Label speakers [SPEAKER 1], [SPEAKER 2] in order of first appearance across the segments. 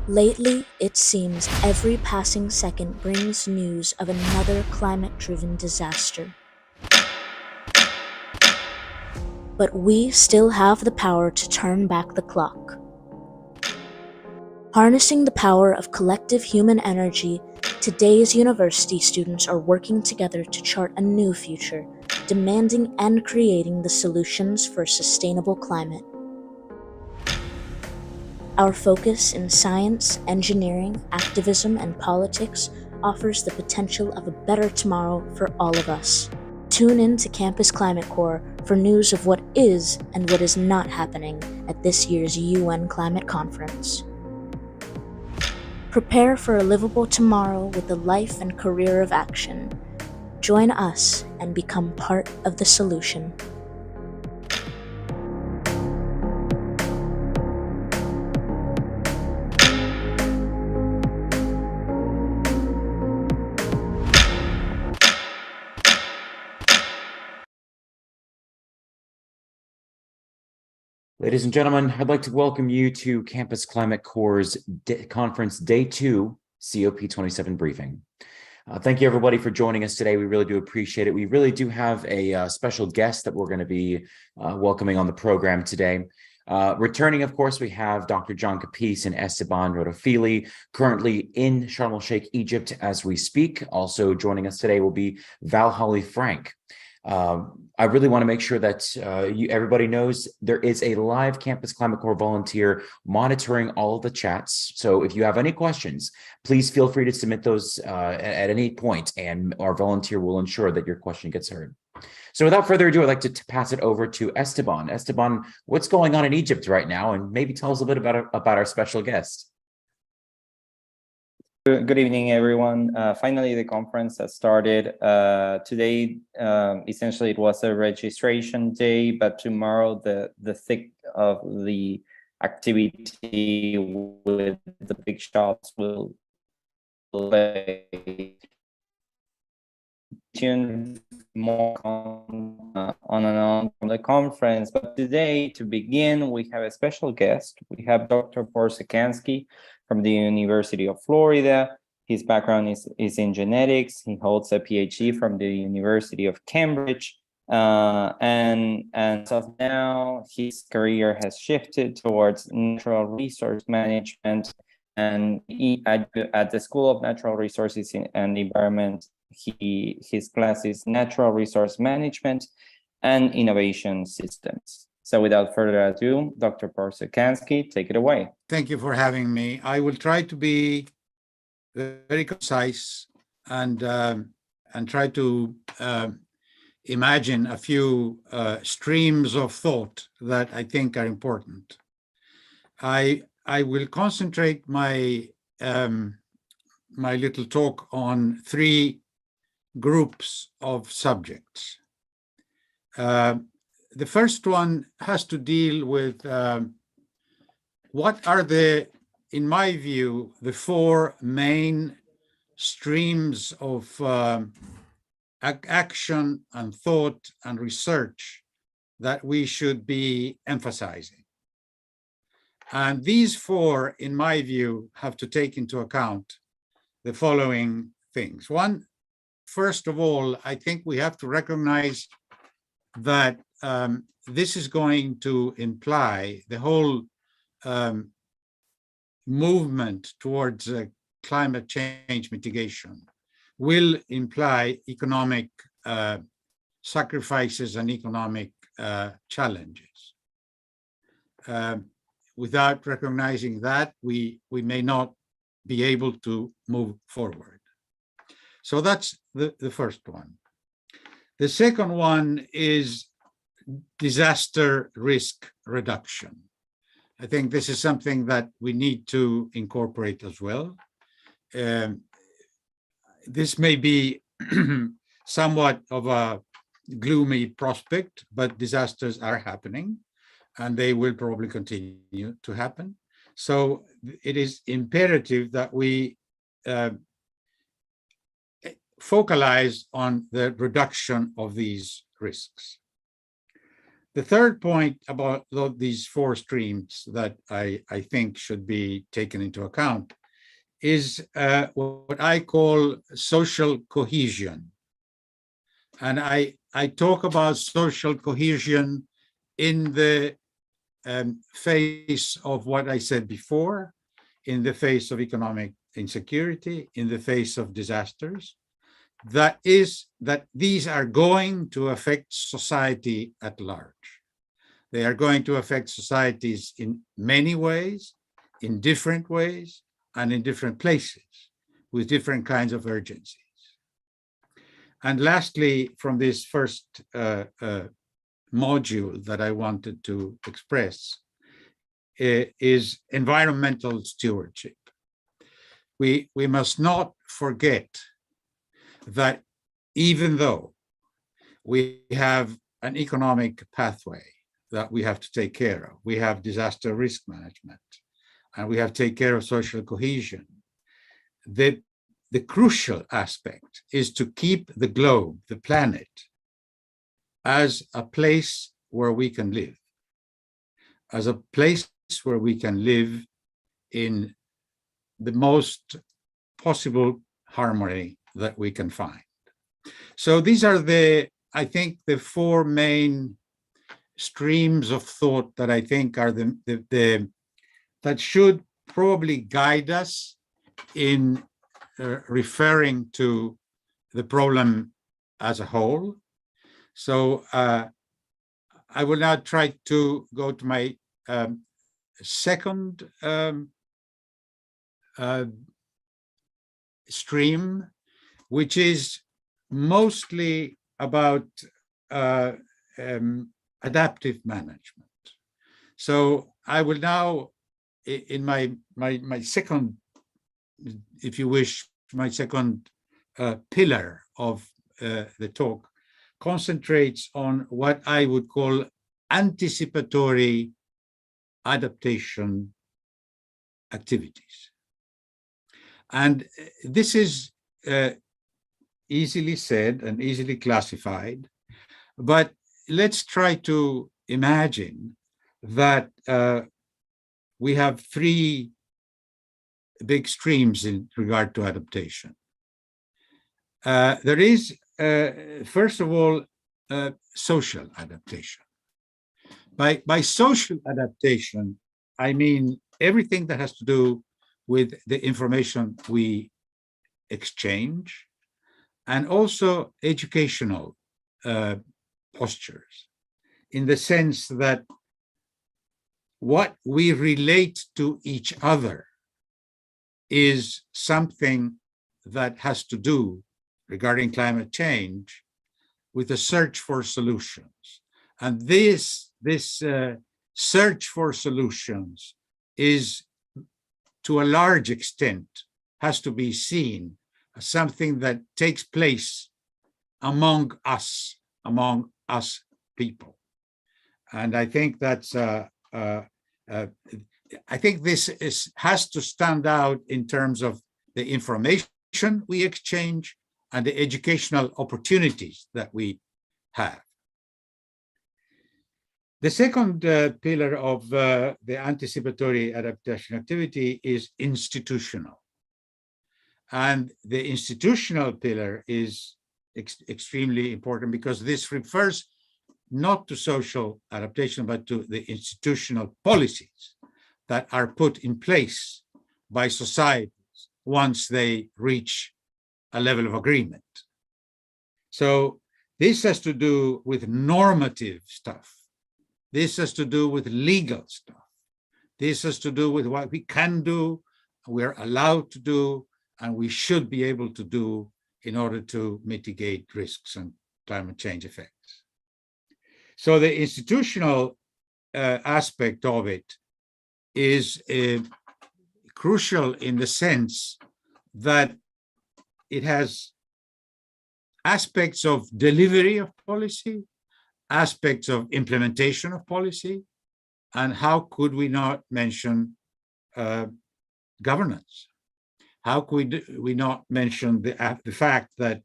[SPEAKER 1] Lately, it seems every passing second brings news of another climate-driven disaster. But we still have the power to turn back the clock. Harnessing the power of collective human energy, today's university students are working together to chart a new future, demanding and creating the solutions for a sustainable climate. Our focus in science, engineering, activism, and politics offers the potential of a better tomorrow for all of us. Tune in to Campus Climate Corps for news of what is and what is not happening at this year's UN Climate Conference. Prepare for a livable tomorrow with a life and career of action. Join us and become part of the solution.
[SPEAKER 2] Ladies and gentlemen, I'd like to welcome you to Campus Climate Corps' Conference Day 2 COP27 briefing. Thank you, everybody, for joining us today. We really do appreciate it. We really do have a special guest that we're going to be welcoming on the program today. Returning, of course, we have Dr. John Capece and Esteban Rodofili, currently in Sharm el-Sheikh, Egypt, as we speak. Also joining us today will be Val Holly-Frank. I really want to make sure that everybody knows there is a live Campus Climate Corps volunteer monitoring all of the chats. So if you have any questions, please feel free to submit those at any point, and our volunteer will ensure that your question gets heard. So without further ado, I'd like to pass it over to Esteban. Esteban, what's going on in Egypt right now? And maybe tell us a bit about our special guest.
[SPEAKER 3] Good evening, everyone. Finally, the conference has started. Today, essentially, it was a registration day, but tomorrow, the thick of the activity with the big shots will tune more on and on from the conference. But today, to begin, we have a special guest. We have Dr. Porzecanski from the University of Florida. His background is in genetics. He holds a PhD from the University of Cambridge. And as of now, his career has shifted towards natural resource management. And at the School of Natural Resources and Environment, his class is Natural Resource Management and Innovation Systems. So without further ado, Dr. Porzecanski, take it away.
[SPEAKER 4] Thank you for having me. I will try to be very concise and try to imagine a few streams of thought that I think are important. I will concentrate my my little talk on three groups of subjects. The first one has to deal with what are in my view, the four main streams of action and thought and research that we should be emphasizing. And these four, in my view, have to take into account the following things. One, first of all, I think we have to recognize that this is going to imply the whole movement towards climate change mitigation will imply economic sacrifices and economic challenges. Without recognizing that, we may not be able to move forward. So that's the first one. The second one is disaster risk reduction. I think this is something that we need to incorporate as well. This may be somewhat of a gloomy prospect, but disasters are happening and they will probably continue to happen. So it is imperative that we focalize on the reduction of these risks. The third point about these four streams that I think should be taken into account is what I call social cohesion. And I talk about social cohesion in the face of what I said before, in the face of economic insecurity, in the face of disasters. That is that these are going to affect society at large. They are going to affect societies in many ways, in different ways, and in different places, with different kinds of urgencies. And lastly, from this first module that I wanted to express is environmental stewardship. We must not forget that even though we have an economic pathway that we have to take care of, we have disaster risk management, and we have to take care of social cohesion, the crucial aspect is to keep the globe, the planet, as a place where we can live, as a place where we can live in the most possible harmony that we can find. So these are I think, the four main streams of thought that I think are that should probably guide us in referring to the problem as a whole. So I will now try to go to my second stream, which is mostly about adaptive management. So I will now, in my second, if you wish, my second pillar of the talk, concentrates on what I would call anticipatory adaptation activities. And this is easily said and easily classified, but let's try to imagine that we have three big streams in regard to adaptation. There is, first of all, social adaptation. By social adaptation, I mean everything that has to do with the information we exchange, and also educational postures, in the sense that what we relate to each other is something that has to do, regarding climate change, with the search for solutions. And this search for solutions is, to a large extent, has to be seen as something that takes place among us people. And I think that's I think this has to stand out in terms of the information we exchange and the educational opportunities that we have. The second pillar of the anticipatory adaptation activity is institutional. And the institutional pillar is extremely important, because this refers not to social adaptation, but to the institutional policies that are put in place by societies once they reach a level of agreement. So this has to do with normative stuff. This has to do with legal stuff. This has to do with what we can do, we're allowed to do, and we should be able to do in order to mitigate risks and climate change effects. So the institutional aspect of it is crucial in the sense that it has aspects of delivery of policy, aspects of implementation of policy, and how could we not mention governance? How could we not mention the fact that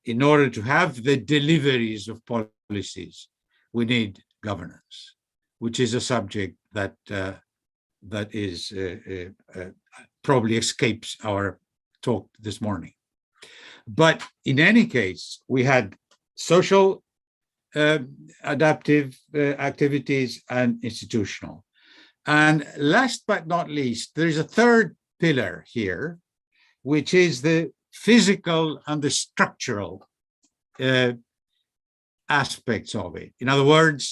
[SPEAKER 4] in order to have the deliveries of policies, we need governance, which is a subject that is probably escapes our talk this morning. But in any case, we had social adaptive activities and institutional. And last but not least, there's a third pillar here, which is the physical and the structural aspects of it. In other words,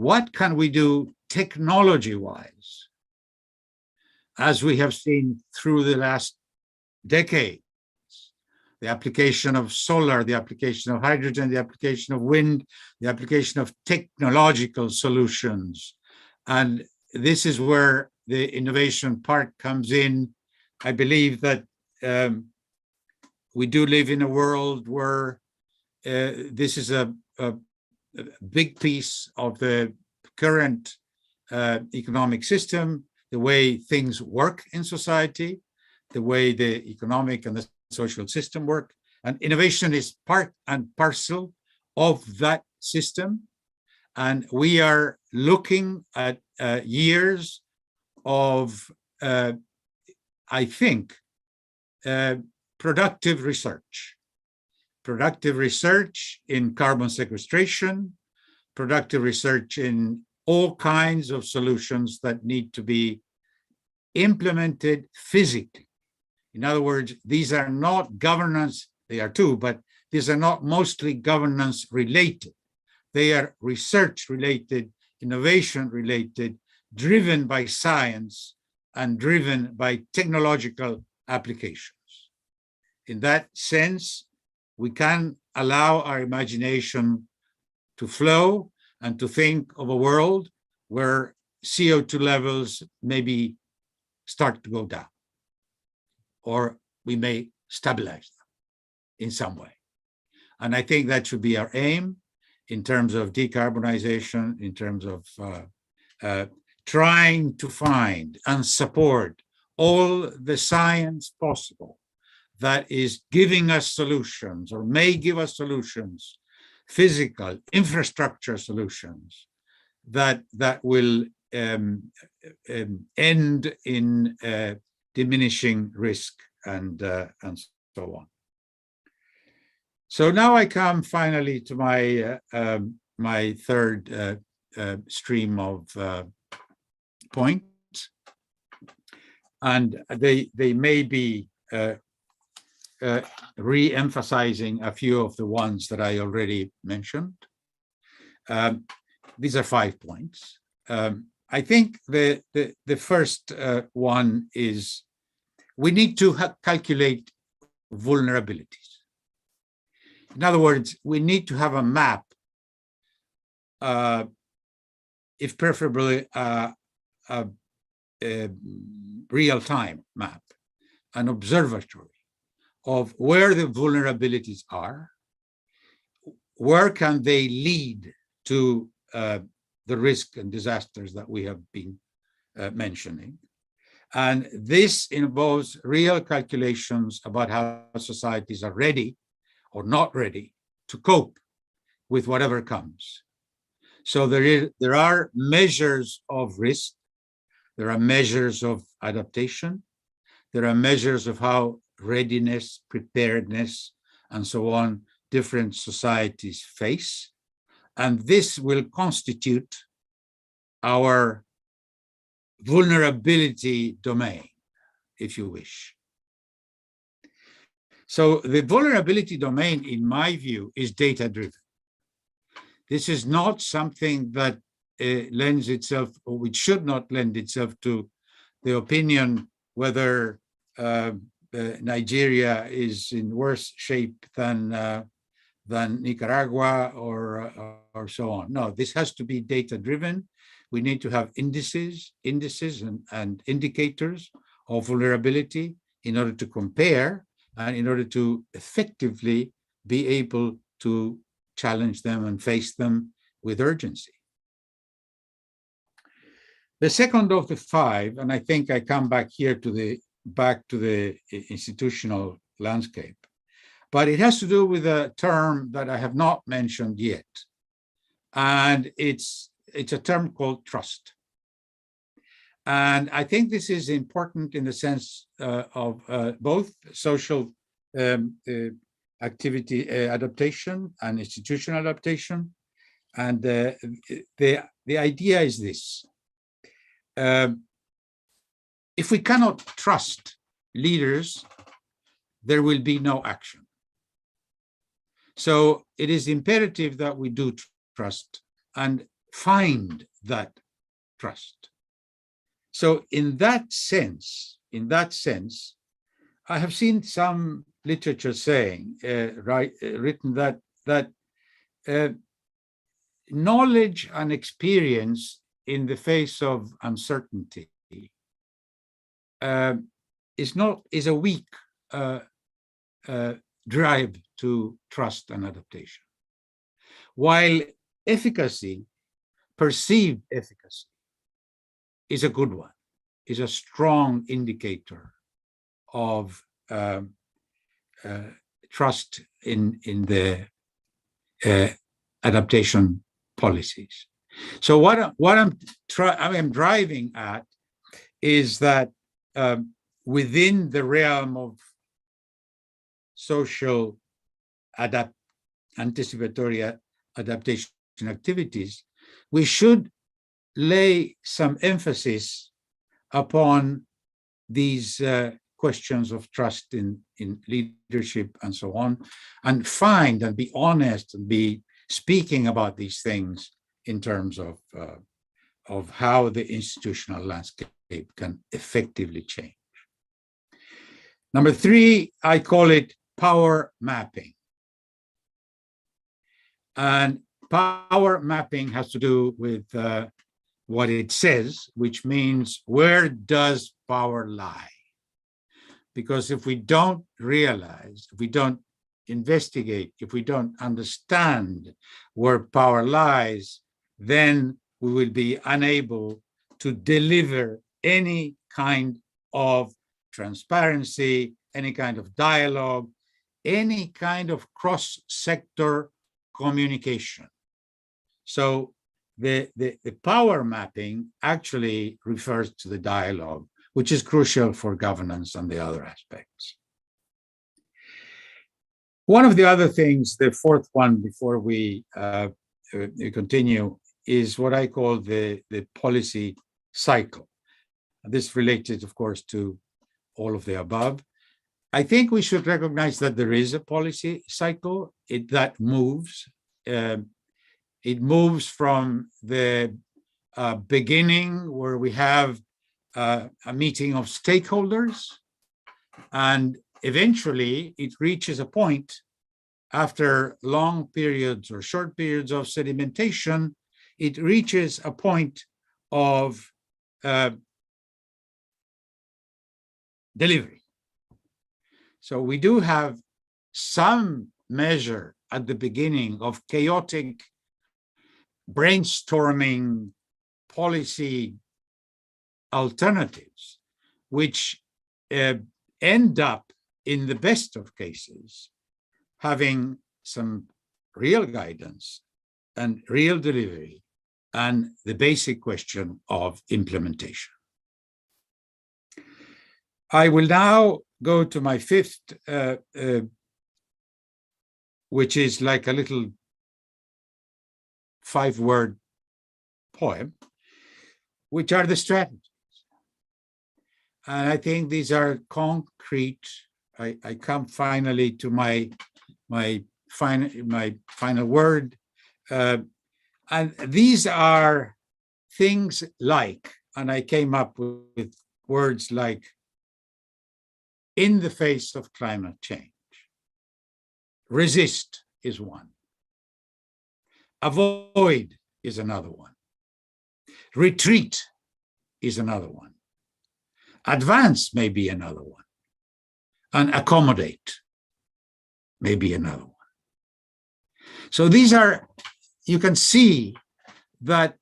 [SPEAKER 4] what can we do technology-wise, as we have seen through the last decade? The application of solar, the application of hydrogen, the application of wind, the application of technological solutions. And this is where the innovation part comes in. I believe that we do live in a world where this is a big piece of the current economic system, the way things work in society, the way the economic and the social system work. And innovation is part and parcel of that system. And we are looking at years of, I think, productive research in carbon sequestration, productive research in all kinds of solutions that need to be implemented physically. In other words, these are not governance, they are too, but these are not mostly governance related. They are research related, innovation related, driven by science and driven by technological applications. In that sense, we can allow our imagination to flow and to think of a world where CO2 levels maybe start to go down, or we may stabilize them in some way. And I think that should be our aim in terms of decarbonization, in terms of trying to find and support all the science possible that is giving us solutions or may give us solutions, physical infrastructure solutions that will end in diminishing risk and so on. So now I come finally to my my third stream of points, and they may be re-emphasizing a few of the ones that I already mentioned. These are 5 points. I think the first one is we need to calculate vulnerabilities. In other words, we need to have a map, if preferably a real-time map, an observatory of where the vulnerabilities are, where can they lead to the risk and disasters that we have been mentioning. And this involves real calculations about how societies are ready or not ready to cope with whatever comes. So there are measures of risk, there are measures of adaptation, there are measures of how readiness, preparedness, and so on, different societies face. And this will constitute our vulnerability domain, if you wish. So the vulnerability domain, in my view, is data-driven. This is not something that lends itself, or which should not lend itself to the opinion whether Nigeria is in worse shape than Nicaragua or so on. No, this has to be data-driven. We need to have indices and indicators of vulnerability in order to compare and in order to effectively be able to challenge them and face them with urgency. The second of the 5, and I think I come back here to the institutional landscape, but it has to do with a term that I have not mentioned yet. And it's it's a term called trust. And I think this is important in the sense of both social activity adaptation and institutional adaptation. And the idea is this. If we cannot trust leaders, there will be no action. So it is imperative that we do trust and find that trust. So in that sense, I have seen some literature saying, written that knowledge and experience in the face of uncertainty is a weak drive to trust and adaptation, while efficacy, perceived efficacy, is a good one, is a strong indicator of trust in the adaptation policies. So what I'm driving at is that within the realm of social anticipatory adaptation activities, we should lay some emphasis upon these questions of trust in leadership and so on, and find and be honest and be speaking about these things in terms of how the institutional landscape can effectively change. Number three, I call it power mapping. And power mapping has to do with what it says, which means where does power lie? Because if we don't realize, if we don't investigate, if we don't understand where power lies, then we will be unable to deliver any kind of transparency, any kind of dialogue, any kind of cross-sector communication. So the power mapping actually refers to the dialogue, which is crucial for governance and the other aspects. One of the other things, the fourth one before we continue, is what I call the policy cycle. This related, of course, to all of the above. I think we should recognize that there is a policy cycle that moves. It moves from the beginning where we have a meeting of stakeholders, and eventually it reaches a point after long periods or short periods of sedimentation, it reaches a point of delivery. So we do have some measure at the beginning of chaotic brainstorming policy alternatives, which end up, in the best of cases, having some real guidance and real delivery and the basic question of implementation. I will now go to my fifth, which is like a little 5-word poem, which are the strategies. And I think these are concrete. I come finally to my final word. And these are things like, and I came up with words like, in the face of climate change. Resist is one. Avoid is another one. Retreat is another one. Advance may be another one. And accommodate may be another one. So these are, you can see that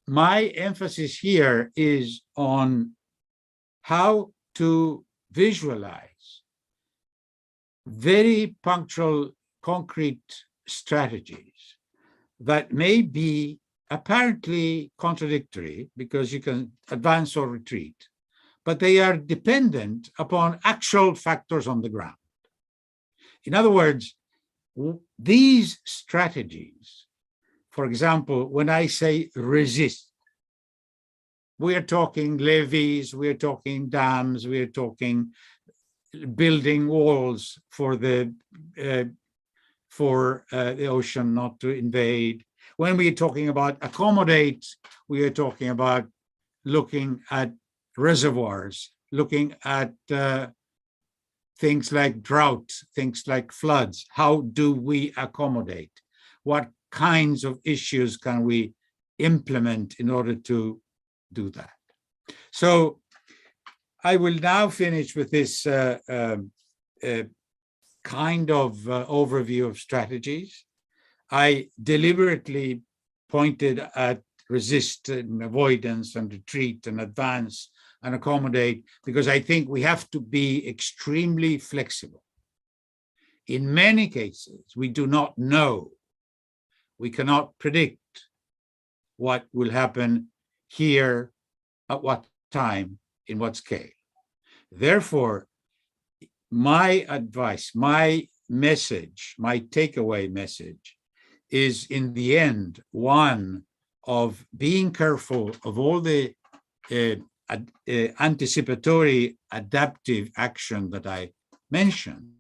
[SPEAKER 4] my emphasis here is on how to visualize very punctual, concrete strategies that may be apparently contradictory because you can advance or retreat, but they are dependent upon actual factors on the ground. In other words, these strategies, for example, when I say resist, we are talking levees, we are talking dams, we are talking building walls for the ocean not to invade. When we are talking about accommodate, we are talking about looking at reservoirs, looking at things like drought, things like floods. How do we accommodate? What kinds of issues can we implement in order to do that? So I will now finish with this kind of overview of strategies. I deliberately pointed at resist and avoidance and retreat and advance and accommodate, because I think we have to be extremely flexible. In many cases, we do not know, we cannot predict what will happen here, at what time, in what scale. Therefore, my advice, my message, my takeaway message is, in the end, one of being careful of all the anticipatory adaptive action that I mentioned,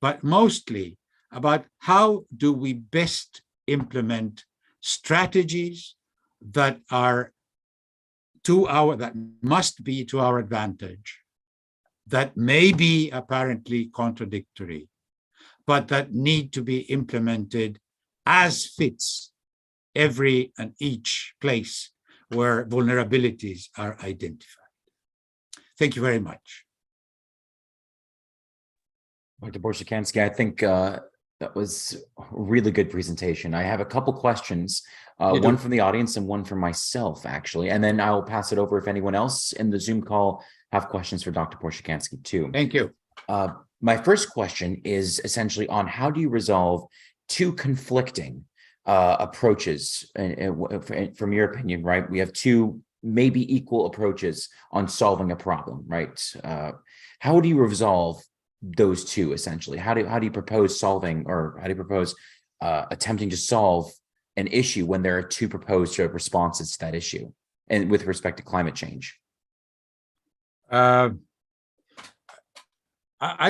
[SPEAKER 4] but mostly about how do we best implement strategies that are that must be to our advantage, that may be apparently contradictory, but that need to be implemented as fits every and each place where vulnerabilities are identified. Thank you very much.
[SPEAKER 2] Dr. Porzecanski, I think that was a really good presentation. I have a couple questions, one from the audience and one from myself, actually, and then I'll pass it over if anyone else in the Zoom call have questions for Dr. Porzecanski too.
[SPEAKER 4] Thank you.
[SPEAKER 2] My first question is essentially on how do you resolve two conflicting approaches, from your opinion, right? We have two maybe equal approaches on solving a problem, right? How do you resolve those two essentially? How do you propose solving, or how do you propose attempting to solve an issue when there are two proposed responses to that issue, and with respect to climate change?
[SPEAKER 4] I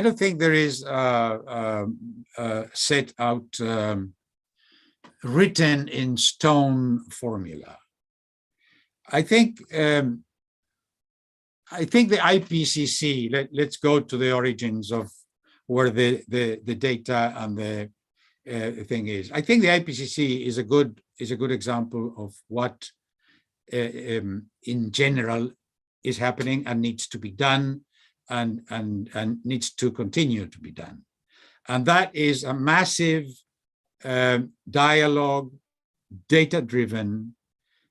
[SPEAKER 4] don't think there is set out written in stone formula. I think the IPCC, let's go to the origins of where the data and the thing is. I think the IPCC is a good example of what in general is happening and needs to be done and needs to continue to be done. And that is a massive dialogue, data-driven,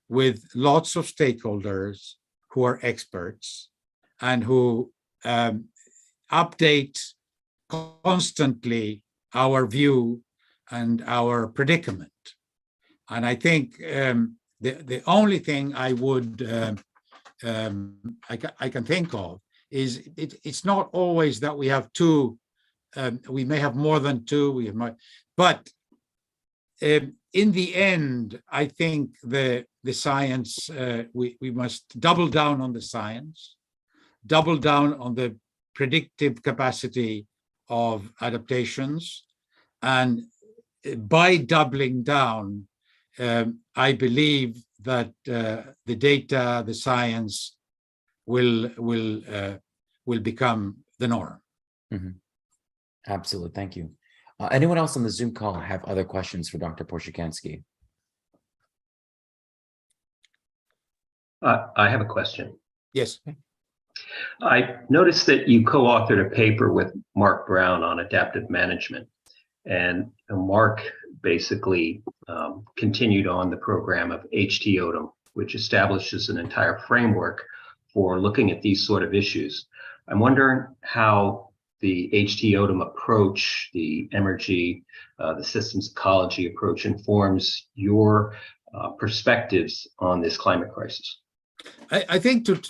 [SPEAKER 4] with lots of stakeholders who are experts and who update constantly our view and our predicament. And I think the only thing I would I can think of is it's not always that we have two. We may have more than two. But in the end, I think the science, we must double down on the science, double down on the predictive capacity of adaptations, and by doubling down, I believe that the data, the science, will become the norm.
[SPEAKER 2] Mm-hmm. Absolutely, thank you. Anyone else on the Zoom call have other questions for Dr. Porzecanski?
[SPEAKER 5] I have a question.
[SPEAKER 4] Yes.
[SPEAKER 5] I noticed that you co-authored a paper with Mark Brown on adaptive management, and Mark basically continued on the program of HT Odum, which establishes an entire framework for looking at these sort of issues. I'm wondering how the HT Odum approach, the Emergy, the systems ecology approach informs your perspectives on this climate crisis?
[SPEAKER 4] I think to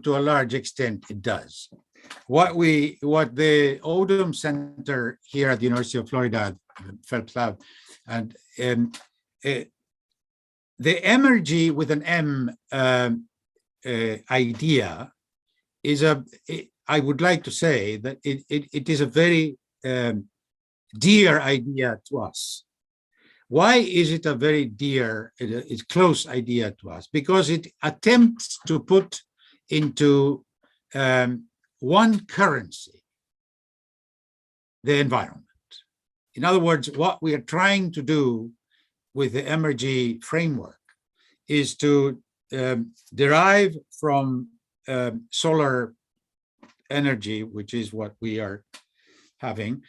[SPEAKER 4] a large extent it does. What the Odum Center here at the University of Florida, Phelps Lab, and the Emergy with an M idea is I would like to say that it is a very dear idea to us. Why is it a very dear, it's close idea to us? Because it attempts to put into one currency the environment. In other words, what we are trying to do with the Emergy framework is to derive from solar energy, which is what we are having,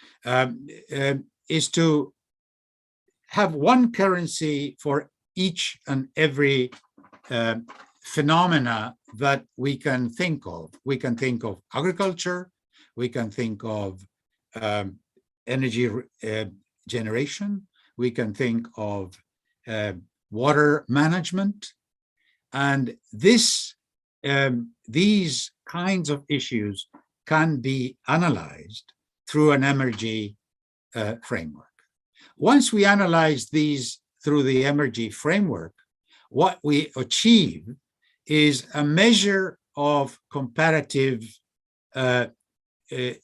[SPEAKER 4] is to have one currency for each and every phenomena that we can think of. We can think of agriculture, we can think of energy generation, we can think of water management, and these kinds of issues can be analyzed through an Emergy framework. Once we analyze these through the Emergy framework, what we achieve is a measure of comparative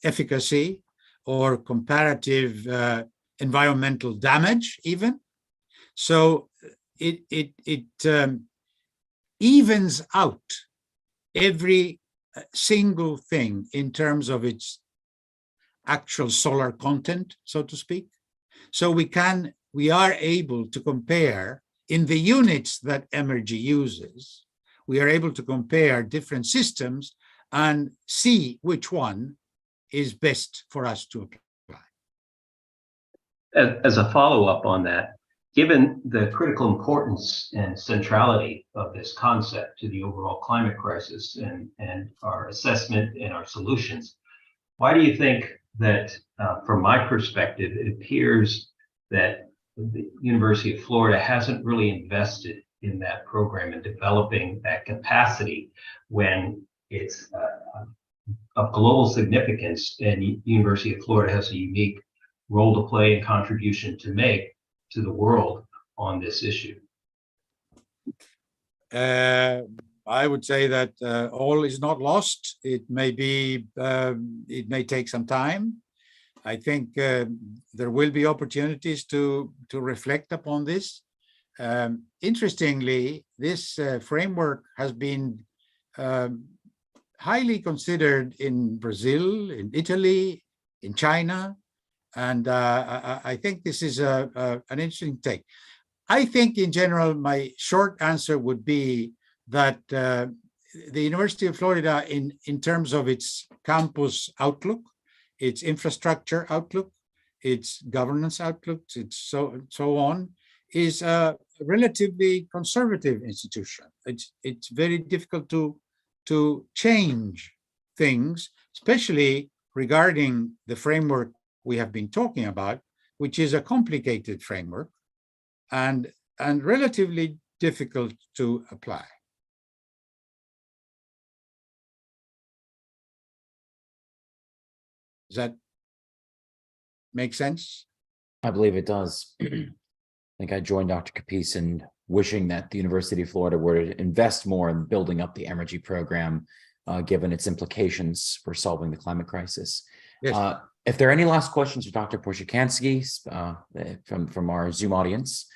[SPEAKER 4] efficacy or comparative environmental damage even. So it evens out every single thing in terms of its actual solar content, so to speak. So we are able to compare in the units that Emergy uses, we are able to compare different systems and see which one is best for us to apply.
[SPEAKER 5] As a follow-up on that, given the critical importance and centrality of this concept to the overall climate crisis and our assessment and our solutions, why do you think that, from my perspective, it appears that the University of Florida hasn't really invested in that program and developing that capacity when it's of global significance, and University of Florida has a unique role to play and contribution to make to the world on this issue?
[SPEAKER 4] I would say that all is not lost. It may be, it may take some time. I think there will be opportunities to reflect upon this. Interestingly, this framework has been highly considered in Brazil, in Italy, in China, and I think this is an interesting take. I think in general, my short answer would be that the University of Florida, in terms of its campus outlook, its infrastructure outlook, its governance outlook, its so on, is a relatively conservative institution. It's very difficult to change things, especially regarding the framework we have been talking about, which is a complicated framework and relatively difficult to apply. Does that make sense?
[SPEAKER 2] I believe it does. I think I joined Dr. Capece in wishing that the University of Florida were to invest more in building up the Emergy program, given its implications for solving the climate crisis.
[SPEAKER 4] Yes.
[SPEAKER 2] If there are any last questions for Dr. Porzecanski from our Zoom audience,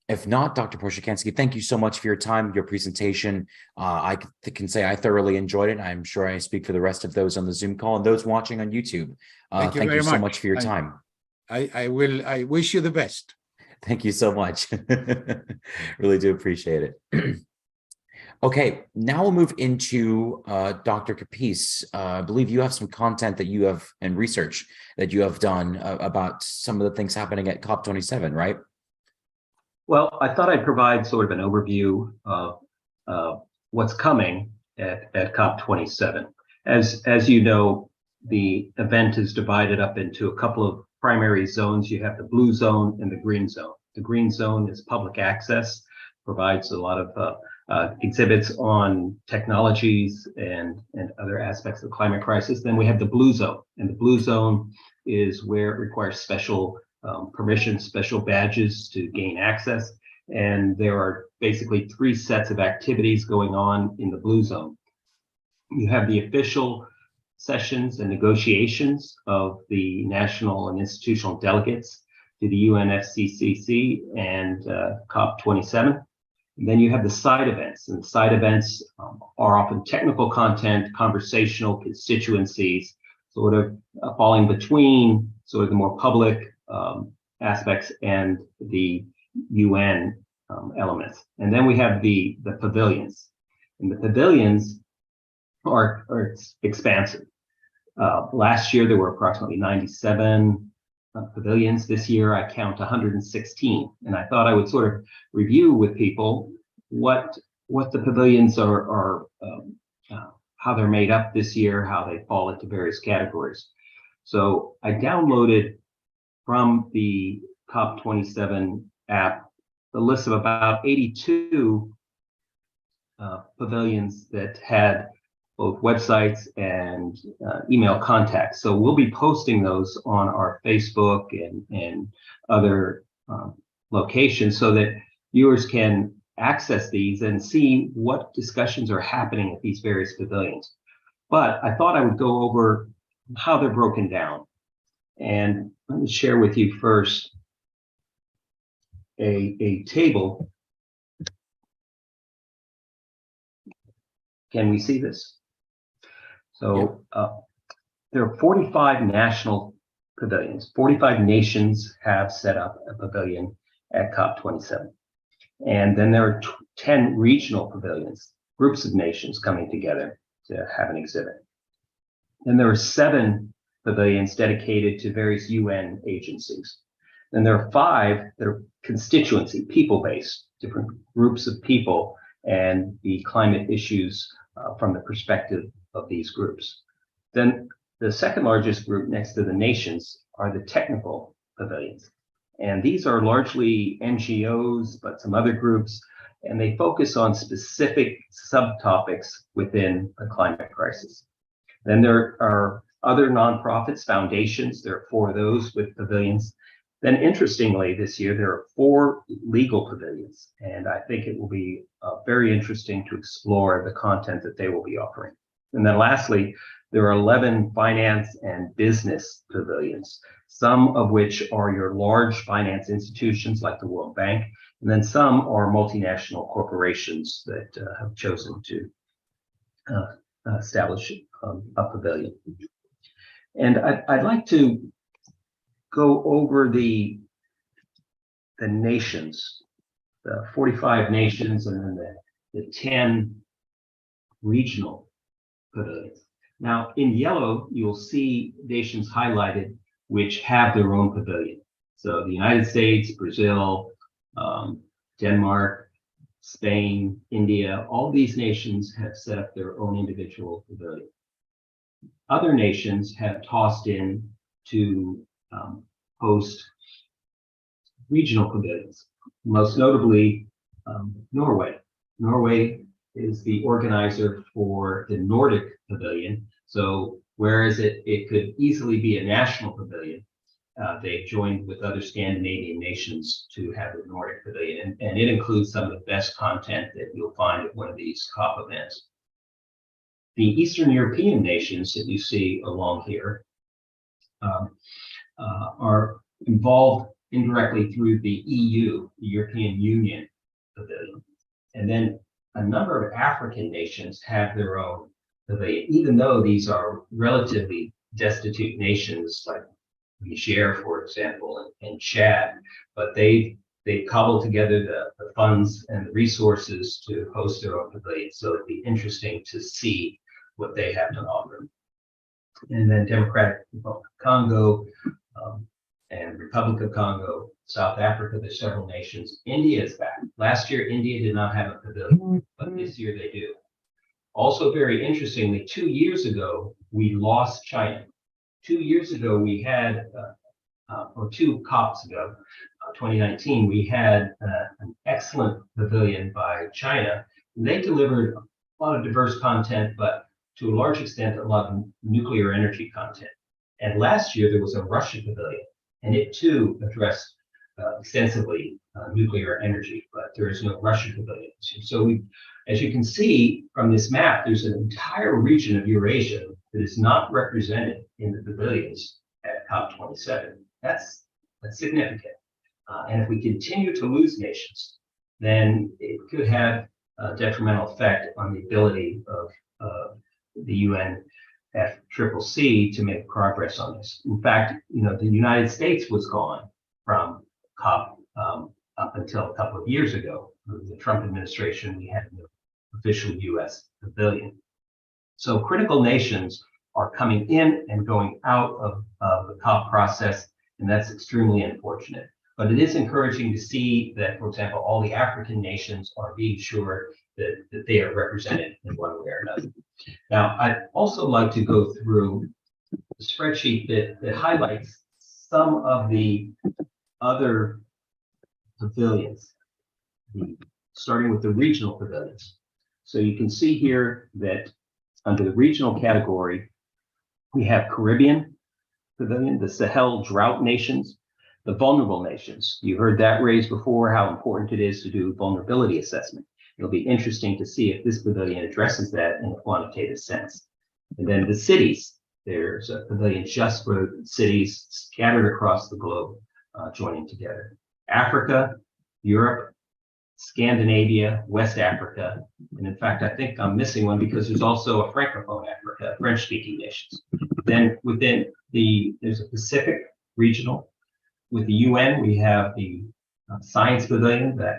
[SPEAKER 2] if not, Dr. Porzecanski, thank you so much for your time, your presentation. I can say I thoroughly enjoyed it. I'm sure I speak for the rest of those on the Zoom call and those watching on YouTube.
[SPEAKER 4] Thank you
[SPEAKER 2] so much for your time.
[SPEAKER 4] I wish you the best.
[SPEAKER 2] Thank you so much. Really do appreciate it. Okay, now we'll move into Dr. Capece. I believe you have some content that you have and research that you have done about some of the things happening at COP27, right?
[SPEAKER 5] Well, I thought I'd provide sort of an overview of what's coming at COP27. As you know, the event is divided up into a couple of primary zones. You have the blue zone and the green zone. The green zone is public access, provides a lot of exhibits on technologies and other aspects of the climate crisis. Then we have the blue zone, and the blue zone is where it requires special permissions, special badges to gain access. And there are basically 3 sets of activities going on in the blue zone. You have the official sessions and negotiations of the national and institutional delegates to the UNFCCC and COP27. And then you have the side events, and the side events are often technical content, conversational constituencies, sort of falling between sort of the more public aspects and the UN elements. And then we have the pavilions, and the pavilions are expansive. Last year there were approximately 97 pavilions. This year I count 116, and I thought I would sort of review with people what the pavilions are, how they're made up this year, how they fall into various categories. So I downloaded from the COP27 app the list of about 82 pavilions that had both websites and email contacts. So we'll be posting those on our Facebook and other locations so that viewers can access these and see what discussions are happening at these various pavilions. But I thought I would go over how they're broken down. And let me share with you first a table. Can we see this? So there are 45 national pavilions. 45 nations have set up a pavilion at COP27. And then there are 10 regional pavilions, groups of nations coming together to have an exhibit. Then there are 7 pavilions dedicated to various UN agencies. Then there are 5 that are constituency, people-based, different groups of people and the climate issues from the perspective of these groups. Then the second largest group next to the nations are the technical pavilions. And these are largely NGOs, but some other groups, and they focus on specific subtopics within the climate crisis. Then there are other nonprofits, foundations. There are 4 of those with pavilions. Then interestingly, this year, there are 4 legal pavilions, and I think it will be very interesting to explore the content that they will be offering. And then lastly, there are 11 finance and business pavilions, some of which are your large finance institutions like the World Bank, and then some are multinational corporations that have chosen to establish a pavilion. And I'd like to go over the nations, the 45 nations, and then the 10 regional pavilions. Now, in yellow, you'll see nations highlighted which have their own pavilion. So the United States, Brazil, Denmark, Spain, India, all these nations have set up their own individual pavilion. Other nations have tossed in to host regional pavilions, most notably Norway. Norway is the organizer for the Nordic Pavilion. So whereas it could easily be a national pavilion, they've joined with other Scandinavian nations to have the Nordic Pavilion, and it includes some of the best content that you'll find at one of these COP events. The Eastern European nations that you see along here are involved indirectly through the EU, the European Union Pavilion. And then a number of African nations have their own pavilion, even though these are relatively destitute nations like Niger, for example, and Chad, but they cobbled together the funds and the resources to host their own pavilion. So it'd be interesting to see what they have to offer. And then Democratic Republic of Congo and Republic of Congo, South Africa, there's several nations. India is back. Last year, India did not have a pavilion, but this year they do. Also, very interestingly, 2 years ago, we lost China. 2 years ago, we had, or 2 COPs ago, 2019, we had an excellent pavilion by China. They delivered a lot of diverse content, but to a large extent, a lot of nuclear energy content. And last year, there was a Russian pavilion, and it too addressed extensively nuclear energy, but there is no Russian pavilion. So we, as you can see from this map, there's an entire region of Eurasia that is not represented in the pavilions at COP27. That's significant. And if we continue to lose nations, then it could have a detrimental effect on the ability of the UNFCCC to make progress on this. In fact, the United States was gone from COP up until a couple of years ago. Under the Trump administration, we had no official U.S. pavilion. So critical nations are coming in and going out of the COP process, and that's extremely unfortunate. But it is encouraging to see that, for example, all the African nations are being sure that they are represented in one way or another. Now, I'd also like to go through the spreadsheet that highlights some of the other pavilions, starting with the regional pavilions. So you can see here that under the regional category, we have Caribbean pavilion, the Sahel drought nations, the vulnerable nations. You heard that raised before, how important it is to do vulnerability assessment. It'll be interesting to see if this pavilion addresses that in a quantitative sense. And then the cities, there's a pavilion just for cities scattered across the globe, joining together. Africa, Europe, Scandinavia, West Africa, and in fact, I think I'm missing one because there's also a Francophone Africa, French-speaking nations. Then within there's a Pacific regional. With the UN, we have the Science Pavilion, that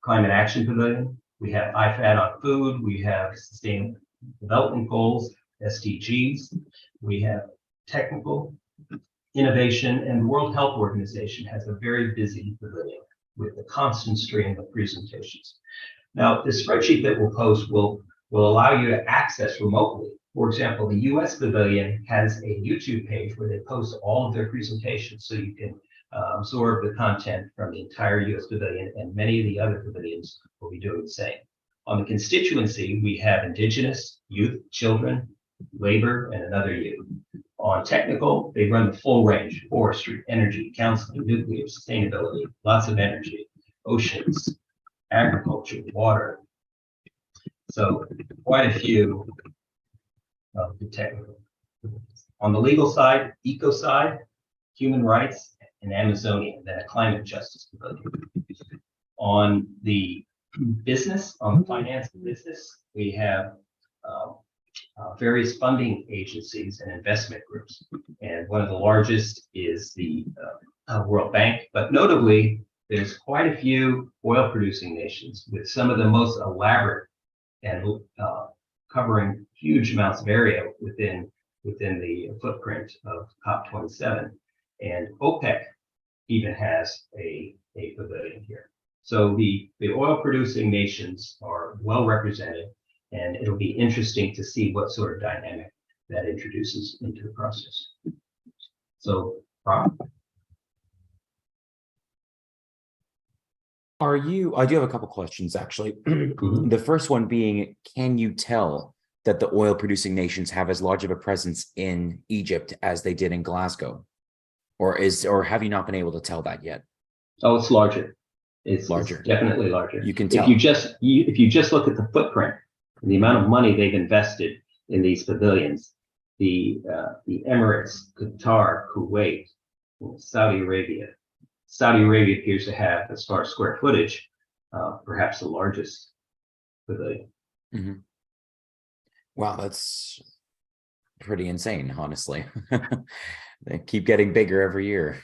[SPEAKER 5] Climate Action Pavilion. We have IFAD on food. We have Sustainable Development Goals, SDGs. We have technical innovation, and the World Health Organization has a very busy pavilion with a constant stream of presentations. Now, the spreadsheet that we'll post will allow you to access remotely. For example, the US Pavilion has a YouTube page where they post all of their presentations, so you can absorb the content from the entire US Pavilion, and many of the other pavilions will be doing the same. On the constituency, we have Indigenous, youth, children, labor, and another youth. On technical, they run the full range: forestry, energy, counseling, nuclear, sustainability, lots of energy, oceans, agriculture, water. So quite a few of the technical. On the legal side, eco side, human rights, and Amazonian, then a climate justice pavilion. On the business, on the finance and business, we have various funding agencies and investment groups. And one of the largest is the World Bank, but notably, there's quite a few oil producing nations with some of the most elaborate and covering huge amounts of area within the footprint of COP27. And OPEC even has a pavilion here. So the oil producing nations are well represented, and it'll be interesting to see what sort of dynamic that introduces into the process. So, Rob?
[SPEAKER 2] I do have a couple questions, actually. The first one being, can you tell that the oil producing nations have as large of a presence in Egypt as they did in Glasgow? Or have you not been able to tell that yet?
[SPEAKER 5] Oh, it's larger. It's
[SPEAKER 2] larger.
[SPEAKER 5] It's definitely larger.
[SPEAKER 2] You can tell.
[SPEAKER 5] If you just look at the footprint, the amount of money they've invested in these pavilions, the Emirates, Qatar, Kuwait, Saudi Arabia. Saudi Arabia appears to have, as far as square footage, perhaps the largest pavilion.
[SPEAKER 2] Mm-hmm. Wow, that's pretty insane, honestly. They keep getting bigger every year,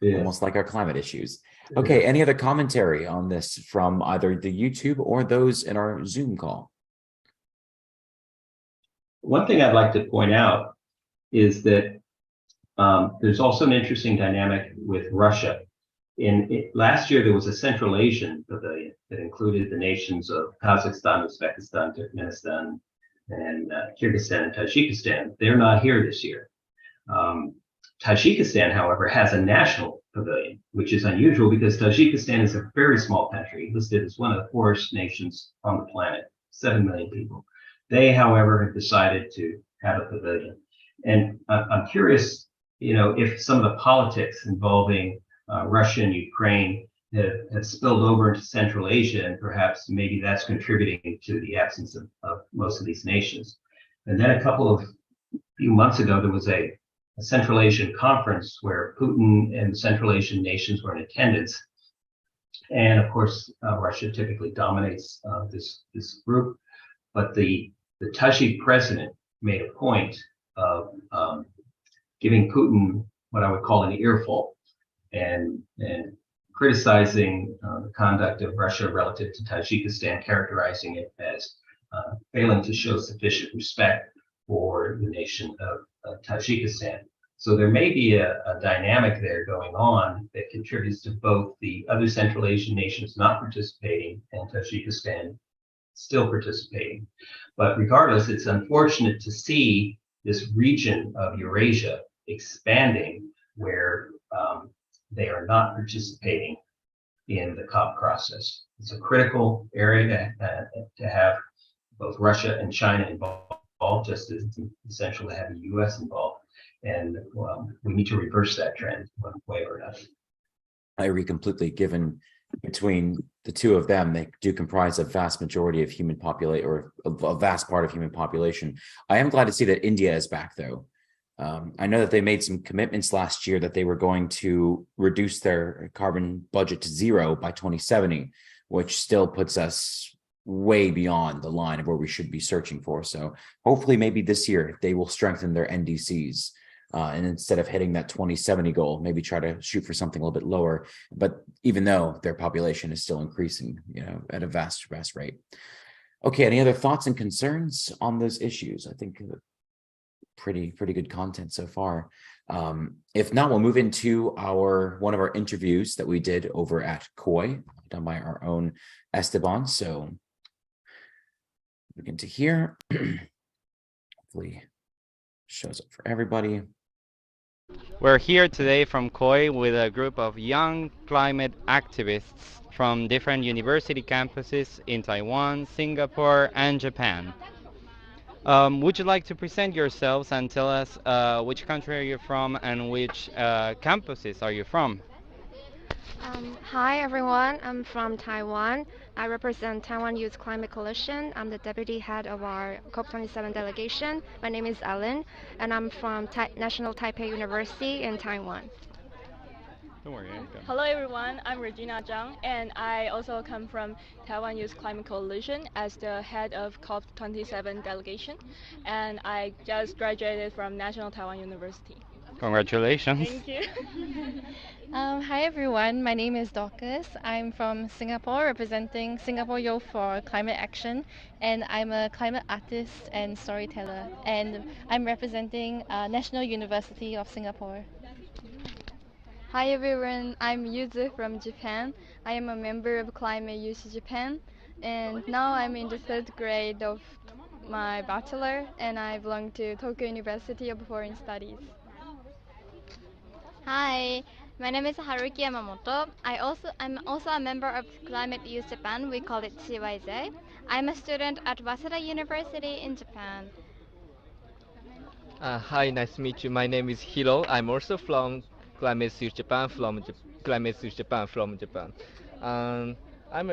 [SPEAKER 2] almost like our climate issues. Okay, any other commentary on this from either the YouTube or those in our Zoom call?
[SPEAKER 5] One thing I'd like to point out is that there's also an interesting dynamic with Russia. Last year, there was a Central Asian pavilion that included the nations of Kazakhstan, Uzbekistan, Turkmenistan, and Kyrgyzstan and Tajikistan. They're not here this year. Tajikistan, however, has a national pavilion, which is unusual because Tajikistan is a very small country, listed as one of the poorest nations on the planet, 7 million people. They, however, have decided to have a pavilion. And I'm curious, if some of the politics involving Russia and Ukraine have spilled over into Central Asia, and perhaps maybe that's contributing to the absence of most of these nations. And then few months ago, there was a Central Asian conference where Putin and the Central Asian nations were in attendance. And of course, Russia typically dominates this group. But the Tajik president made a point of giving Putin what I would call an earful and criticizing the conduct of Russia relative to Tajikistan, characterizing it as failing to show sufficient respect for the nation of Tajikistan. So there may be a dynamic there going on that contributes to both the other Central Asian nations not participating and Tajikistan still participating. But regardless, it's unfortunate to see this region of Eurasia expanding where they are not participating in the COP process. It's a critical area to have both Russia and China involved, just as it's essential to have the US involved. And we need to reverse that trend one way or another.
[SPEAKER 2] I agree completely, given between the two of them, they do comprise a vast majority of human population, or a vast part of human population. I am glad to see that India is back, though. I know that they made some commitments last year that they were going to reduce their carbon budget to zero by 2070, which still puts us way beyond the line of where we should be searching for. So hopefully maybe this year they will strengthen their NDCs. And instead of hitting that 2070 goal, maybe try to shoot for something a little bit lower. But even though their population is still increasing, at a vast rate. Okay, any other thoughts and concerns on those issues? I think pretty good content so far. If not, we'll move into one of our interviews that we did over at COI, done by our own Esteban. So begin to here. Hopefully shows up for everybody.
[SPEAKER 6] We're here today from COI with a group of young climate activists from different university campuses in Taiwan, Singapore, and Japan. Would you like to present yourselves and tell us which country are you from and which campuses are you from?
[SPEAKER 7] Hi everyone, I'm from Taiwan. I represent Taiwan Youth Climate Coalition. I'm the deputy head of our COP27 delegation. My name is Ellen, and I'm from National Taipei University in Taiwan.
[SPEAKER 6] Don't worry.
[SPEAKER 8] Hello everyone, I'm Regina Zhang, and I also come from Taiwan Youth Climate Coalition as the head of COP27 delegation, and I just graduated from National Taiwan University.
[SPEAKER 6] Congratulations.
[SPEAKER 8] Thank you.
[SPEAKER 9] Hi everyone, my name is Dorcas. I'm from Singapore, representing Singapore Youth for Climate Action, and I'm a climate artist and storyteller, and I'm representing National University of Singapore.
[SPEAKER 10] Hi everyone, I'm Yuzu from Japan. I am a member of Climate Youth Japan, and now I'm in the 3rd grade of my bachelor, and I belong to Tokyo University of Foreign Studies.
[SPEAKER 11] Hi, my name is Haruki Yamamoto. I'm also a member of Climate Youth Japan. We call it CYJ. I'm a student at Waseda University in Japan.
[SPEAKER 12] Hi, nice to meet you. My name is Hiro. I'm also from Climate Youth Japan from Japan. Now I'm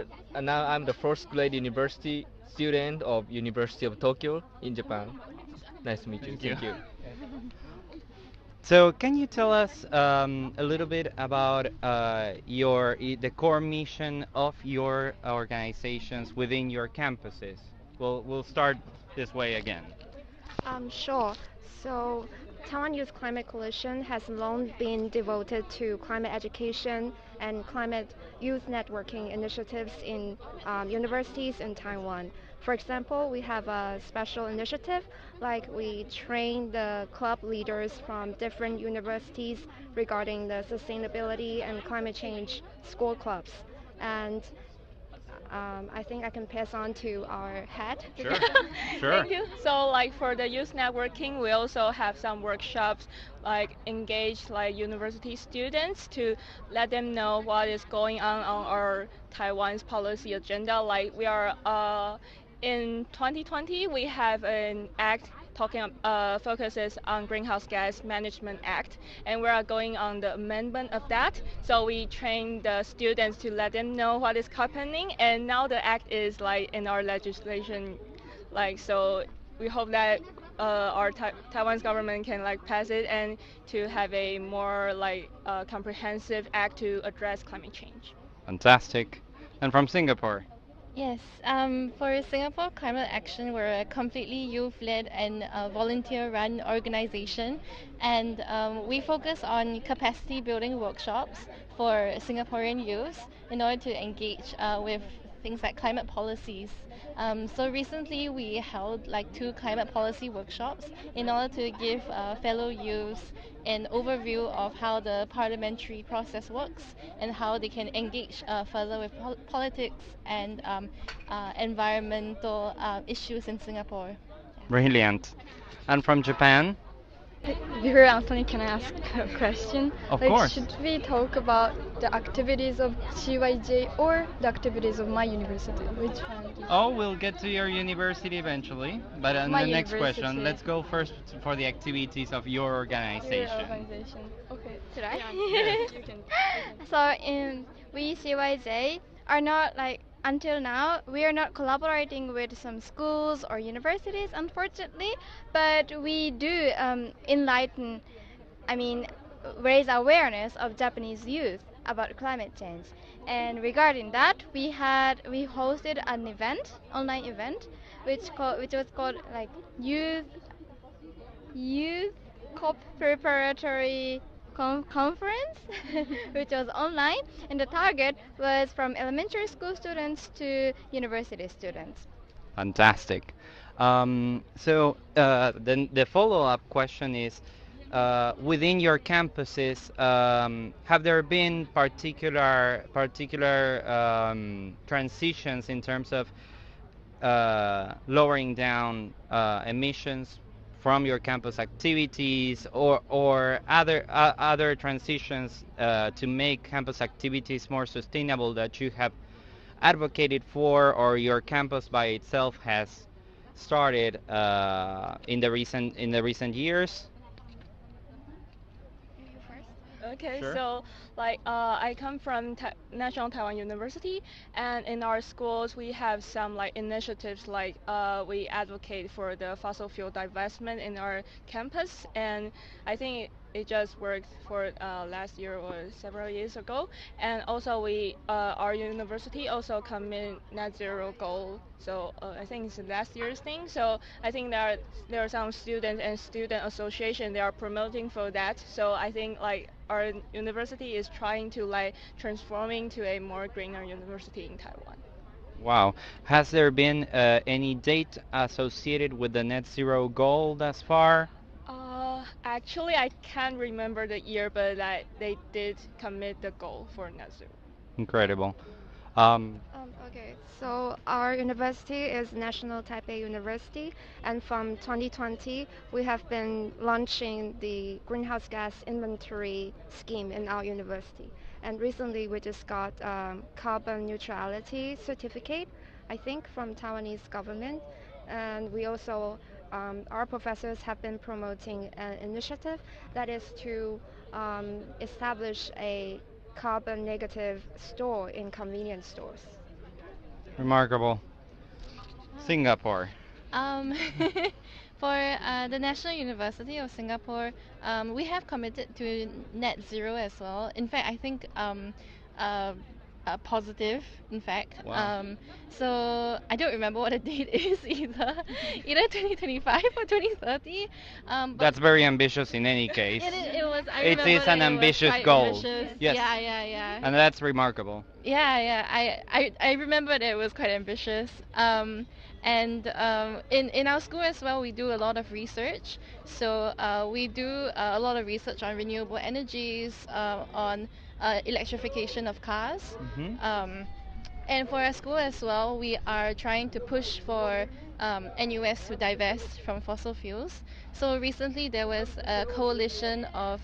[SPEAKER 12] the 1st grade university student of University of Tokyo in Japan. Nice to meet you. Thank you.
[SPEAKER 6] So can you tell us a little bit about the core mission of your organizations within your campuses? We'll start this way again.
[SPEAKER 7] Sure. So Taiwan Youth Climate Coalition has long been devoted to climate education and climate youth networking initiatives in universities in Taiwan. For example, we have a special initiative, like we train the club leaders from different universities regarding the sustainability and climate change school clubs. And I think I can pass on to our head.
[SPEAKER 6] Sure. Sure.
[SPEAKER 8] Thank you. So like for the youth networking, we also have some workshops like engage like university students to let them know what is going on our Taiwan's policy agenda. Like we are in 2020 we have an act talking focuses on Greenhouse Gas Management Act, and we are going on the amendment of that. So we train the students to let them know what is happening, and now the act is like in our legislation, like so. We hope that our Taiwan's government can like pass it and to have a more like comprehensive act to address climate change.
[SPEAKER 6] Fantastic. And from Singapore.
[SPEAKER 9] Yes, for Singapore Climate Action, we're a completely youth-led and volunteer-run organization, and we focus on capacity building workshops for Singaporean youth in order to engage with things like climate policies. So recently we held like 2 climate policy workshops in order to give fellow youths an overview of how the parliamentary process works and how they can engage further with politics and environmental issues in Singapore.
[SPEAKER 6] Brilliant. And from Japan?
[SPEAKER 10] Before Anthony, can I ask a question?
[SPEAKER 6] Of course.
[SPEAKER 10] Should we talk about the activities of CYJ or the activities of my university? Which one?
[SPEAKER 6] Oh, we'll get to your university eventually. But on
[SPEAKER 10] My
[SPEAKER 6] the next question,
[SPEAKER 10] university.
[SPEAKER 6] let's go first for the activities of your organization.
[SPEAKER 10] Your organization. Okay.
[SPEAKER 11] Should I?
[SPEAKER 10] Yes, you can.
[SPEAKER 11] So we CYJ are not like until now we are not collaborating with some schools or universities, unfortunately, but we do enlighten, I mean, raise awareness of Japanese youth about climate change. And regarding that, we hosted an event, online event, which was called like youth COP preparatory conference, which was online, and the target was from elementary school students to university students.
[SPEAKER 6] Fantastic. Then the follow-up question is, within your campuses, have there been particular transitions in terms of lowering down emissions from your campus activities, or other transitions to make campus activities more sustainable that you have advocated for, or your campus by itself has started in the recent years?
[SPEAKER 8] Okay,
[SPEAKER 6] Sure.
[SPEAKER 8] so like I come from National Taiwan University, and in our schools we have some like initiatives like we advocate for the fossil fuel divestment in our campus, and I think it just worked for last year or several years ago. And also we our university also commit net zero goal. So I think it's last year's thing. So I think there are some students and student association they are promoting for that. So I think like our university is trying to like transforming to a more greener university in Taiwan.
[SPEAKER 6] Wow. Has there been any date associated with the net zero goal thus far?
[SPEAKER 8] Actually, I can't remember the year, but they did commit the goal for net zero.
[SPEAKER 6] Incredible.
[SPEAKER 7] Okay, so our university is National Taipei University, and from 2020 we have been launching the greenhouse gas inventory scheme in our university. And recently we just got carbon neutrality certificate, I think, from Taiwanese government. And we also, our professors have been promoting an initiative that is to establish a carbon negative store in convenience stores.
[SPEAKER 6] Remarkable. Singapore.
[SPEAKER 9] Um, for the National University of Singapore, we have committed to net zero as well. In fact, I think positive, in fact.
[SPEAKER 6] Wow.
[SPEAKER 9] So I don't remember what the date is either 2025 or 2030. But
[SPEAKER 6] That's very ambitious in any case.
[SPEAKER 9] it was. I
[SPEAKER 6] It
[SPEAKER 9] remember
[SPEAKER 6] is an
[SPEAKER 9] that it was
[SPEAKER 6] ambitious
[SPEAKER 9] quite
[SPEAKER 6] goal.
[SPEAKER 9] ambitious.
[SPEAKER 6] Yes.
[SPEAKER 9] Yeah.
[SPEAKER 6] And that's remarkable.
[SPEAKER 9] Yeah. I remember that it was quite ambitious. And in our school as well, we do a lot of research. So we do a lot of research on renewable energies, on electrification of cars.
[SPEAKER 6] Mhm.
[SPEAKER 9] And for our school as well, we are trying to push for NUS to divest from fossil fuels. So recently there was a coalition of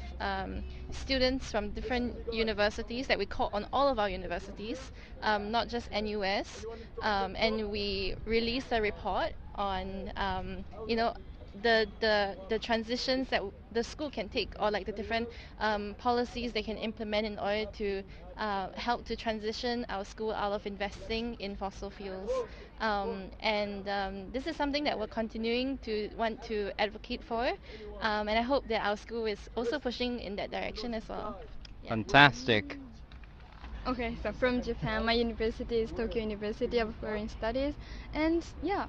[SPEAKER 9] students from different universities that we call on all of our universities, not just NUS, and we released a report on, the transitions that the school can take, or like the different policies they can implement in order to help to transition our school out of investing in fossil fuels. And this is something that we're continuing to want to advocate for, and I hope that our school is also pushing in that direction as well. Yeah.
[SPEAKER 6] Fantastic.
[SPEAKER 10] Okay, so from Japan, my university is Tokyo University of Foreign Studies, and yeah,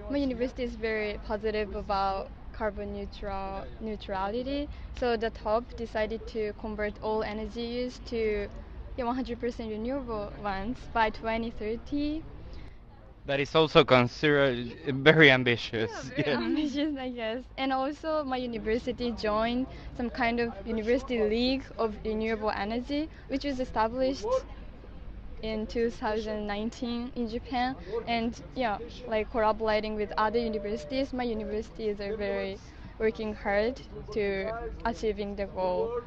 [SPEAKER 10] my university is very positive about neutrality. So the top decided to convert all energy use to 100% renewable ones by 2030.
[SPEAKER 6] That is also considered very ambitious.
[SPEAKER 10] Very
[SPEAKER 6] Yes.
[SPEAKER 10] ambitious, I guess. And also, my university joined some kind of university league of renewable energy, which was established in 2019 in Japan. And yeah, like collaborating with other universities, my universities are very working hard to achieving the goal.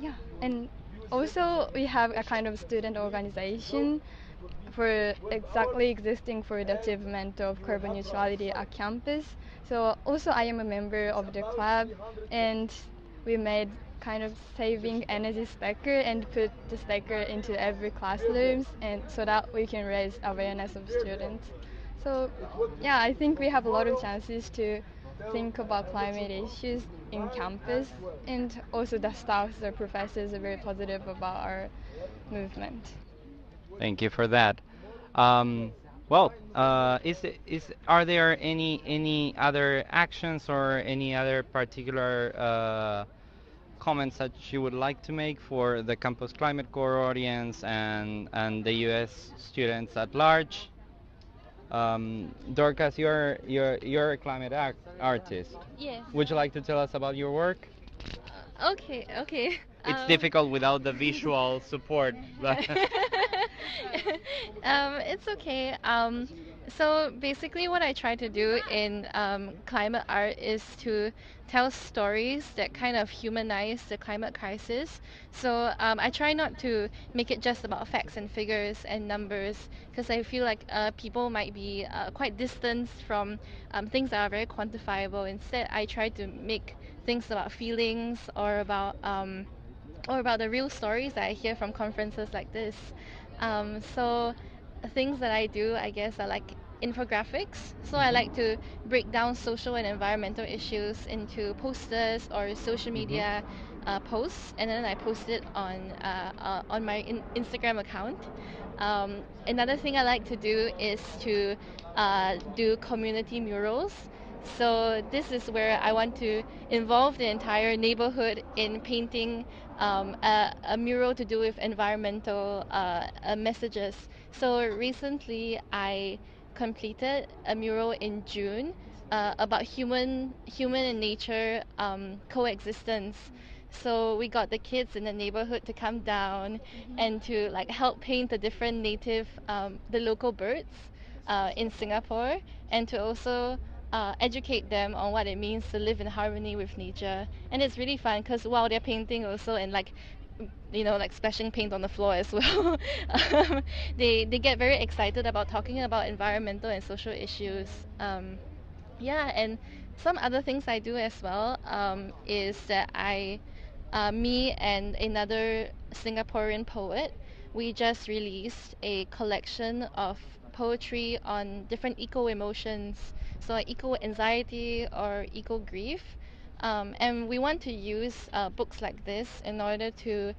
[SPEAKER 10] Yeah, and also we have a kind of student organization for exactly existing for the achievement of carbon neutrality at campus. So also I am a member of the club, and we made kind of saving energy stacker and put the stacker into every classrooms, and so that we can raise awareness of students. So yeah, I think we have a lot of chances to think about climate issues in campus, and also the staff, the professors are very positive about our movement.
[SPEAKER 6] Thank you for that. Well, are there any other actions or any other particular comments that you would like to make for the Campus Climate Corps audience and the U.S. students at large? Dorcas, you're a climate artist.
[SPEAKER 9] Yes.
[SPEAKER 6] Would you like to tell us about your work?
[SPEAKER 9] Okay, okay.
[SPEAKER 6] It's difficult without the visual support, but
[SPEAKER 9] It's okay. So basically, what I try to do in climate art is to tell stories that kind of humanize the climate crisis. So I try not to make it just about facts and figures and numbers, because I feel like people might be quite distanced from things that are very quantifiable. Instead, I try to make things about feelings or about the real stories that I hear from conferences like this. So things that I do, I guess, are like infographics. So I like to break down social and environmental issues into posters or social media posts, and then I post it on my Instagram account. Another thing I like to do is to do community murals. So this is where I want to involve the entire neighborhood in painting a mural to do with environmental messages. So recently I completed a mural in June about human and nature coexistence. So we got the kids in the neighborhood to come down and to like help paint the different the local birds in Singapore, and to also educate them on what it means to live in harmony with nature. And it's really fun because while they're painting also, and like like splashing paint on the floor as well, they get very excited about talking about environmental and social issues. Yeah, and some other things I do as well is that me and another Singaporean poet, we just released a collection of poetry on different eco emotions, so like eco anxiety or eco grief. And we want to use books like this in order to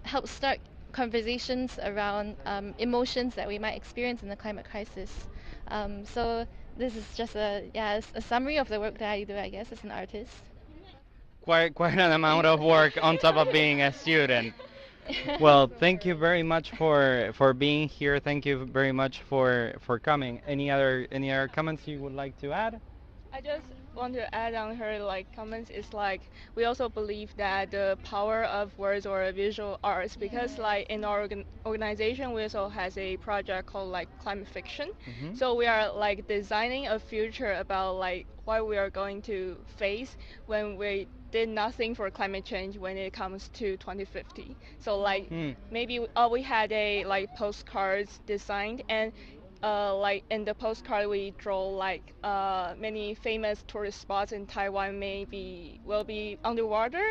[SPEAKER 9] help start conversations around emotions that we might experience in the climate crisis. So this is just a summary of the work that I do, I guess, as an artist.
[SPEAKER 6] quite an amount of work on top of being a student. Well, thank you very much for being here. Thank you very much for coming. Any other comments you would like to add?
[SPEAKER 8] I just want to add on her comments is we also believe that the power of words or visual arts, because in our organization we also has a project called climate fiction. So we are designing a future about what we are going to face when we did nothing for climate change when it comes to 2050. So maybe we had a postcards designed, and in the postcard we draw many famous tourist spots in Taiwan maybe will be underwater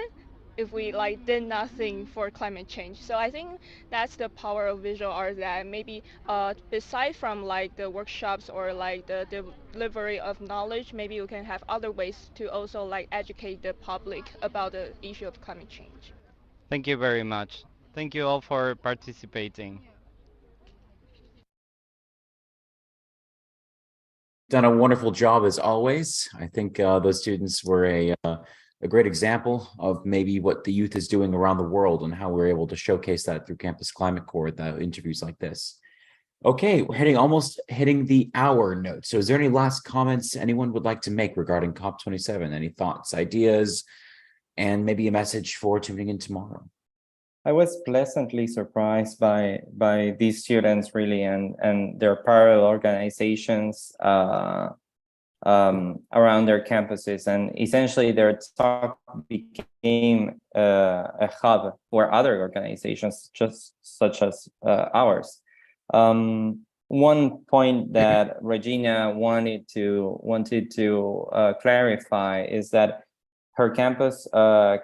[SPEAKER 8] if we did nothing for climate change. So I think that's the power of visual art, that maybe beside from the workshops or the delivery of knowledge, maybe we can have other ways to also educate the public about the issue of climate change.
[SPEAKER 6] Thank you very much. Thank you all for participating.
[SPEAKER 2] Done a wonderful job as always. I think those students were a great example of maybe what the youth is doing around the world and how we're able to showcase that through Campus Climate Corps with interviews like this. Okay, we're almost hitting the hour note. So is there any last comments anyone would like to make regarding COP27? Any thoughts, ideas, and maybe a message for tuning in tomorrow?
[SPEAKER 3] I was pleasantly surprised by these students really and their parallel organizations around their campuses, and essentially their talk became a hub for other organizations just such as ours. One point that Regina wanted to clarify is that her campus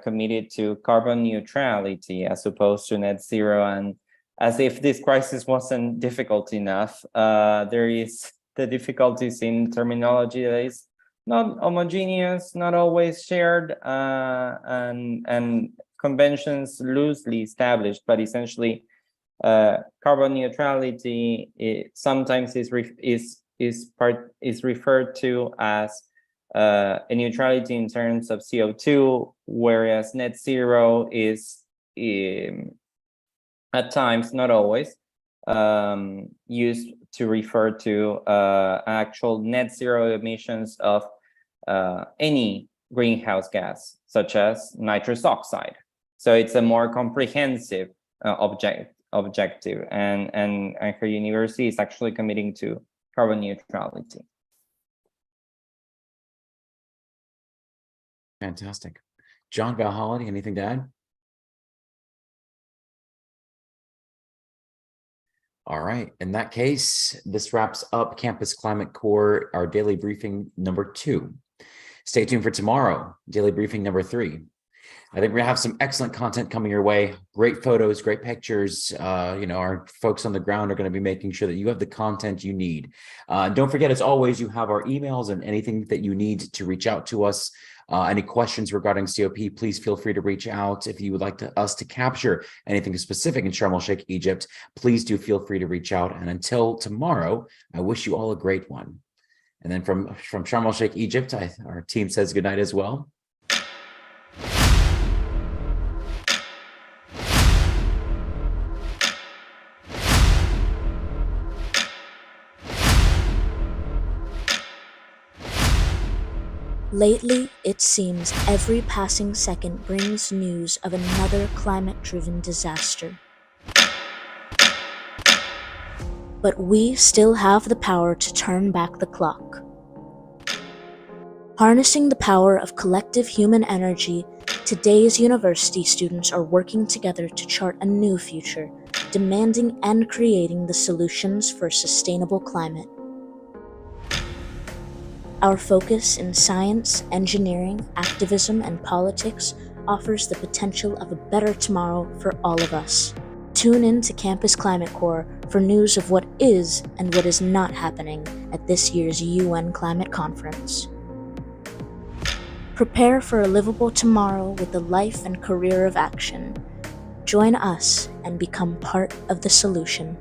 [SPEAKER 3] committed to carbon neutrality as opposed to net zero, and as if this crisis wasn't difficult enough, there is the difficulties in terminology that is not homogeneous, not always shared, and conventions loosely established, but essentially carbon neutrality sometimes is referred to as a neutrality in terms of CO2, whereas net zero is at times, not always, used to refer to actual net zero emissions of any greenhouse gas, such as nitrous oxide. So it's a more comprehensive objective, and her university is actually committing to carbon neutrality.
[SPEAKER 2] Fantastic. John Valhalla, anything to add? All right. In that case, this wraps up Campus Climate Corps, our daily briefing number 2. Stay tuned for tomorrow, daily briefing number 3. I think we're gonna have some excellent content coming your way. Great photos, great pictures. Our folks on the ground are going to be making sure that you have the content you need. Don't forget, as always, you have our emails and anything that you need to reach out to us. Any questions regarding COP, please feel free to reach out. If you would like us to capture anything specific in Sharm el-Sheikh, Egypt, please do feel free to reach out. And until tomorrow, I wish you all a great one. And then from Sharm el-Sheikh, Egypt, our team says goodnight as well.
[SPEAKER 1] Lately, it seems every passing second brings news of another climate-driven disaster. But we still have the power to turn back the clock. Harnessing the power of collective human energy, today's university students are working together to chart a new future, demanding and creating the solutions for a sustainable climate. Our focus in science, engineering, activism, and politics offers the potential of a better tomorrow for all of us. Tune in to Campus Climate Corps for news of what is and what is not happening at this year's UN Climate Conference. Prepare for a livable tomorrow with the life and career of action. Join us and become part of the solution.